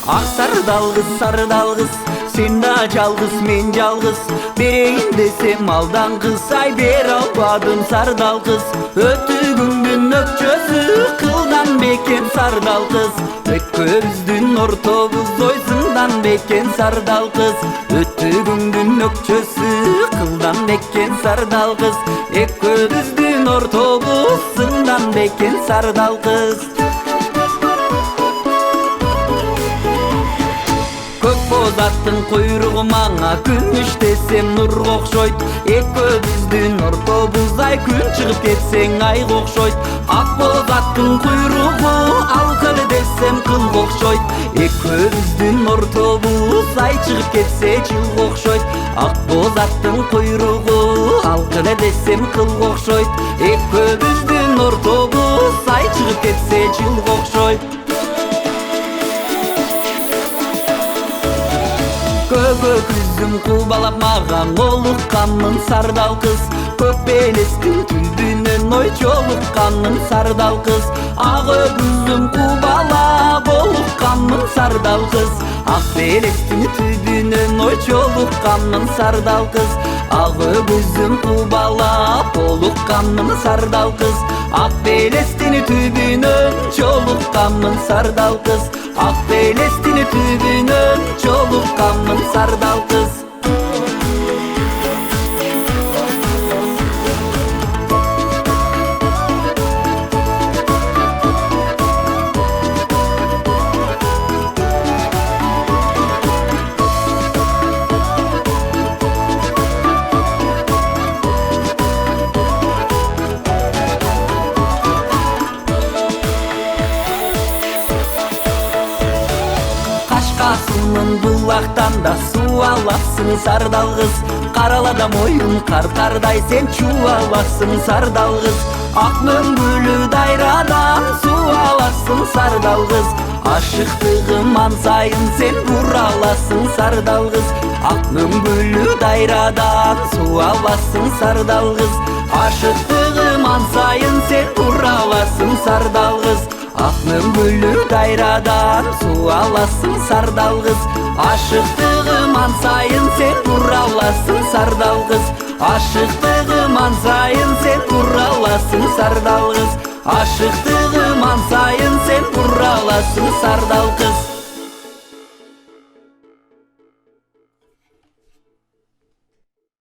Ак сардал кыз, сен да жалгыз, мен жалгыз. Берейин десем алдан кыз, ай бере албадым сардал кыз. Өтүгүңдүн өкчөсү кылдан бекен сардал кыз. Экөөбүздүн ортобуз ойсундан бекен сардал кыз. Өтүгүңдүн өкчөсү кылдан бекен сардал кыз. Экөөбүздүн ортобуз сындан бекен сардал кыз. Көк бозаттын куйругу мага күмүш десем нурга окшойт. Экөөбүздүн ортобуз ай күн чыгып кетсең айга окшойт. Ак бозаттын куйругу алкыр десем кылга окшойт. Экөөбүздүн ортобуз ай чыгып кетсе жылга окшойт. Ак бозаттын куйругу алкыр десем кылга окшойт. Экөөбүздүн ортобуз ай чыгып кетсе жылга окшойт. Көбөк күзүм кубалап маған олукканмын сардал кыз. Көк белестин түбүнөн ой жолукканмын сардал кыз. Ак өгүзүм кубалап олукканмын сардал кыз. Ак белестин түбүнөн ой жолукканмын сардал кыз. Ак өгүзүм кубалап олукканмын сардал кыз. Ак белестин түбүнөн жолукканмын сардал кыз. Ак белестин түбүнөн жолукканмын сардал кыз. Кашкасынын булактан да суу аласың сардал кыз. Каралада моюн кар-кардай сен чубаласың сардал кыз. Ак мөңгүлүү дайрадан суу аласың сардал кыз. Ашыктыгым ансайын сен бураласың сардал кыз. Ак мөңгүлүү дайрадан суу аласың сардал кыз. Ашыктыгым ансайын сен бураласың сардал кыз. Ак мөңгүлүү дайрадан суу аласың сардал кыз. Ашыктыгым ансайын сен бураласың сардал кыз. Ашыктыгым ансайын сен бураласың сардал кыз. Ашыктыгым ансайын сен бураласың сардал кыз.